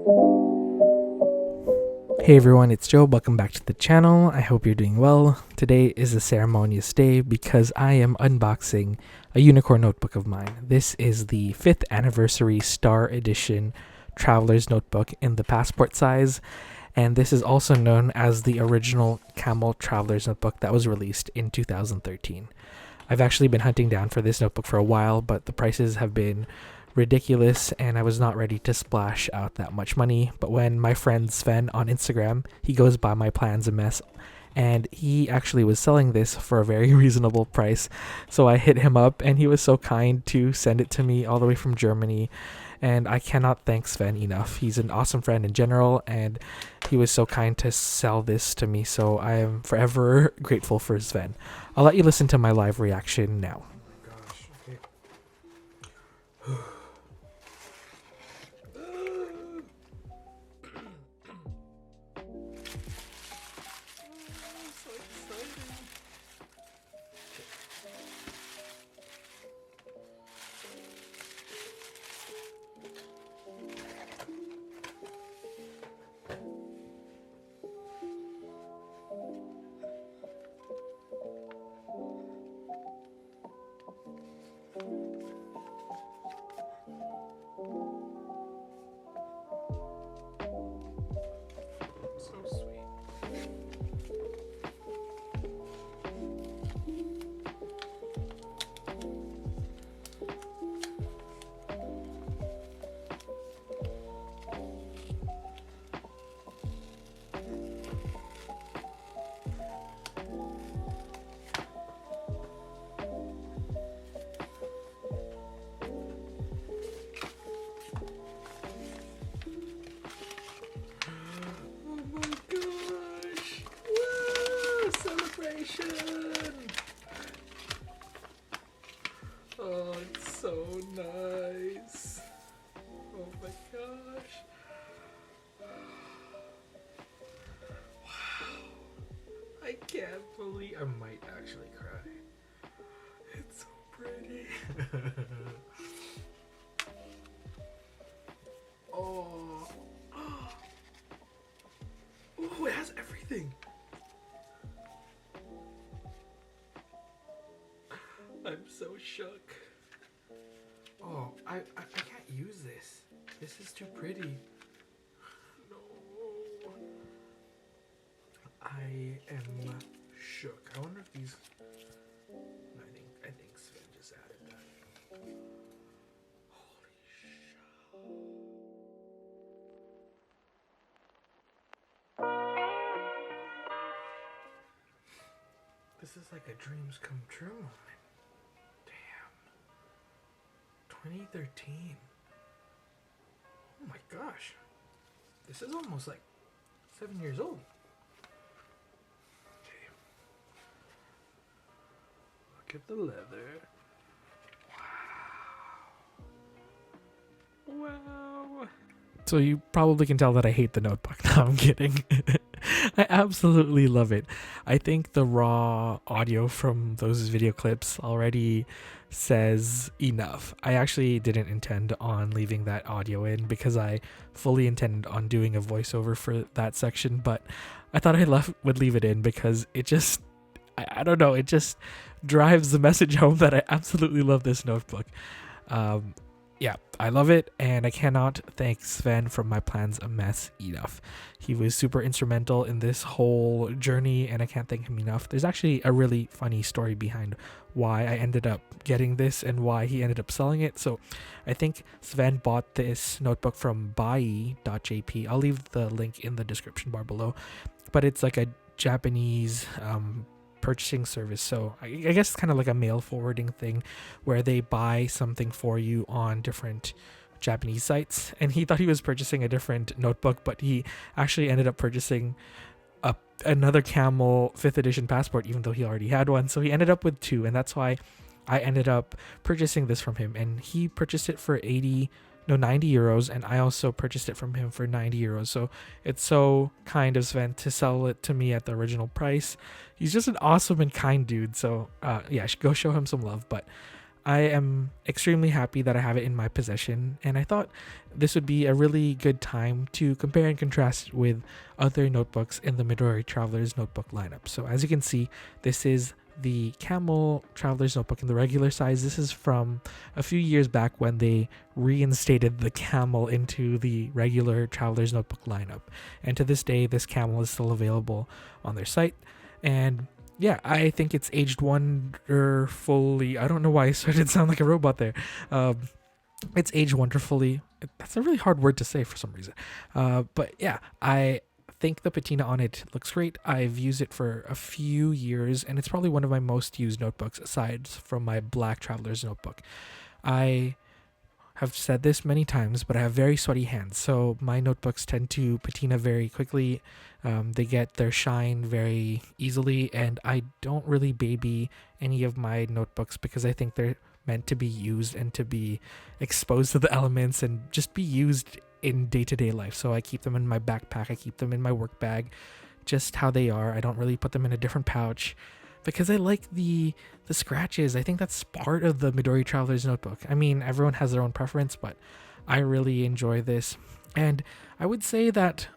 Hey everyone, it's Joe. Welcome back to the channel. I hope you're doing well. Today is a ceremonious day because I am unboxing a unicorn notebook of mine. This is the 5th anniversary Star Edition Traveler's Notebook in the passport size, and this is also known as the original Camel Traveler's Notebook that was released in 2013. I've actually been hunting down for this notebook for a while, but the prices have been ridiculous and I was not ready to splash out that much money. But when my friend Sven on Instagram, he goes by my plans a mess, and he actually was selling this for a very reasonable price, so I hit him up and he was so kind to send it to me all the way from Germany, and I cannot thank Sven enough. He's an awesome friend in general, and he was so kind to sell this to me, so I am forever grateful for Sven. I'll let you listen to my live reaction now. Gosh, okay. So exciting. So sweet. Oh my gosh! Woo! Celebration! Oh, it's so nice. Oh my gosh. Wow. I can't believe I might actually cry. It's so pretty. Oh. Oh, it has everything. I'm so shook. Oh, I can't use this. This is too pretty. No. I am shook. I wonder if these. I think Sven just added that. Holy shit. This is like a dreams come true moment. Damn. 2013. Oh my gosh. This is almost like 7 years old. Okay. Look at the leather. Wow. Wow. So you probably can tell that I hate the notebook. No, I'm kidding. I absolutely love it. I think the raw audio from those video clips already says enough. I actually didn't intend on leaving that audio in because I fully intended on doing a voiceover for that section, but I thought I would leave it in because it just, I don't know, it just drives the message home that I absolutely love this notebook. Yeah, I love it, and I cannot thank Sven from My Plans a Mess enough. He was super instrumental in this whole journey, and I can't thank him enough. There's actually a really funny story behind why I ended up getting this and why he ended up selling it. So I think Sven bought this notebook from buy.jp. I'll leave the link in the description bar below, but it's like a Japanese purchasing service, so I guess it's kind of like a mail forwarding thing where they buy something for you on different Japanese sites, and he thought he was purchasing a different notebook, but he actually ended up purchasing another Camel 5th edition passport, even though he already had one. So he ended up with two, and that's why I ended up purchasing this from him, and he purchased it for 90 euros, and I also purchased it from him for 90 euros. So it's so kind of Sven to sell it to me at the original price. He's just an awesome and kind dude. So yeah, I should go show him some love. But I am extremely happy that I have it in my possession, and I thought this would be a really good time to compare and contrast with other notebooks in the Midori Traveler's Notebook lineup. So as you can see, this is the Camel Traveler's Notebook in the regular size. This is from a few years back when they reinstated the Camel into the regular Traveler's Notebook lineup. And to this day, this Camel is still available on their site. And yeah, I think it's aged wonderfully. I don't know why I started to sound like a robot there. It's aged wonderfully. That's a really hard word to say for some reason. But yeah, I think the patina on it looks great. I've used it for a few years, and it's probably one of my most used notebooks aside from my black Traveler's Notebook. I have said this many times, but I have very sweaty hands, so my notebooks tend to patina very quickly. They get their shine very easily, and I don't really baby any of my notebooks because I think they're meant to be used and to be exposed to the elements and just be used in day-to-day life. So I keep them in my backpack, I keep them in my work bag, just how they are. I don't really put them in a different pouch because I like the scratches. I think that's part of the Midori Traveler's Notebook. I mean, everyone has their own preference, but I really enjoy this. And I would say that,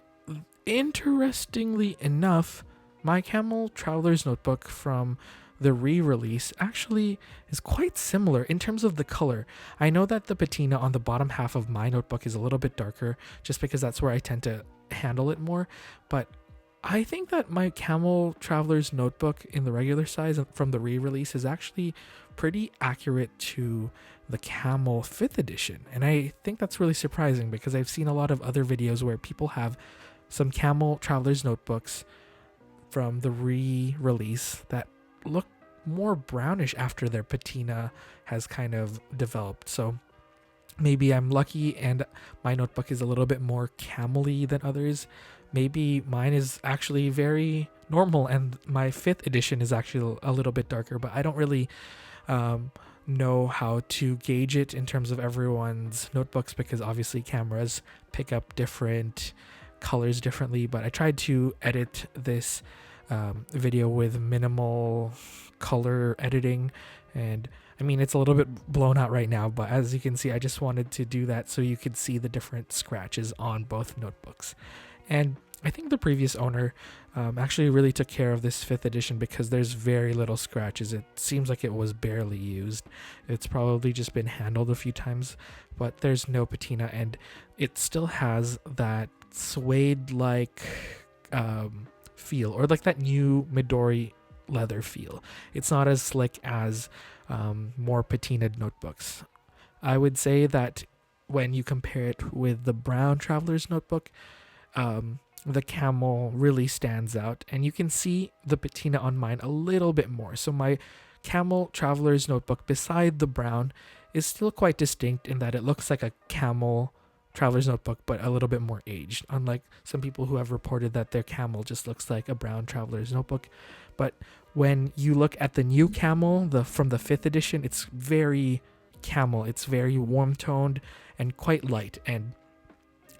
interestingly enough, my Camel Traveler's Notebook from the re-release actually is quite similar in terms of the color. I know that the patina on the bottom half of my notebook is a little bit darker just because that's where I tend to handle it more, but I think that my Camel Traveler's Notebook in the regular size from the re-release is actually pretty accurate to the Camel 5th edition, and I think that's really surprising because I've seen a lot of other videos where people have some Camel Traveler's Notebooks from the re-release that look more brownish after their patina has kind of developed. So maybe I'm lucky and my notebook is a little bit more camel-y than others. Maybe mine is actually very normal and my 5th edition is actually a little bit darker, but I don't really know how to gauge it in terms of everyone's notebooks because obviously cameras pick up different colors differently. But I tried to edit this video with minimal color editing, and I mean it's a little bit blown out right now, but as you can see I just wanted to do that so you could see the different scratches on both notebooks. And I think the previous owner actually really took care of this 5th edition because there's very little scratches. It seems like it was barely used. It's probably just been handled a few times, but there's no patina and it still has that suede like feel, or like that new Midori leather feel. It's not as slick as more patinaed notebooks. I would say that when you compare it with the brown Traveler's Notebook, the Camel really stands out, and you can see the patina on mine a little bit more. So my Camel Traveler's Notebook beside the brown is still quite distinct in that it looks like a Camel Traveler's Notebook but a little bit more aged, unlike some people who have reported that their Camel just looks like a brown Traveler's Notebook. But when you look at the new Camel, from the 5th edition, it's very Camel. It's very warm toned and quite light, and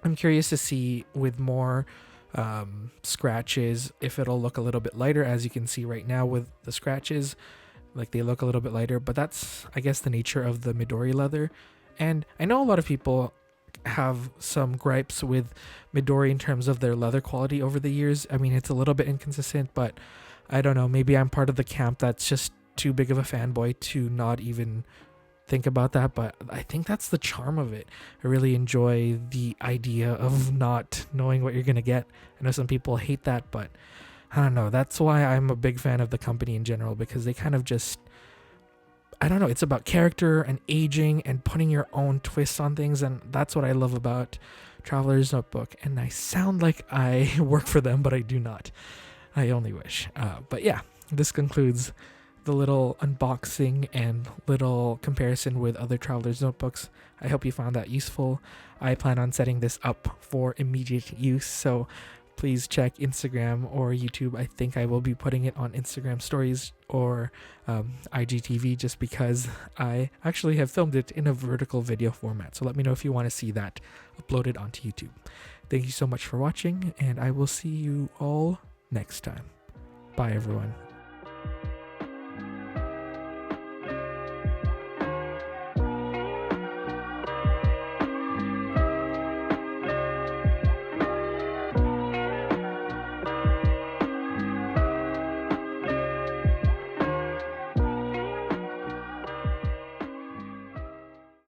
I'm curious to see with more scratches if it'll look a little bit lighter. As you can see right now with the scratches, like they look a little bit lighter, but that's I guess the nature of the Midori leather. And I know a lot of people have some gripes with Midori in terms of their leather quality over the years. I mean, it's a little bit inconsistent, but I don't know, maybe I'm part of the camp that's just too big of a fanboy to not even think about that, but I think that's the charm of it. I really enjoy the idea of not knowing what you're gonna get. I know some people hate that, but I don't know, that's why I'm a big fan of the company in general, because they kind of just, I don't know, it's about character and aging and putting your own twists on things, and that's what I love about Traveler's Notebook. And I sound like I work for them, but I do not. I only wish. But yeah, this concludes the little unboxing and little comparison with other Traveler's Notebooks. I hope you found that useful. I plan on setting this up for immediate use, so please check Instagram or YouTube. I think I will be putting it on Instagram stories or IGTV, just because I actually have filmed it in a vertical video format. So let me know if you want to see that uploaded onto YouTube. Thank you so much for watching, and I will see you all next time. Bye, everyone.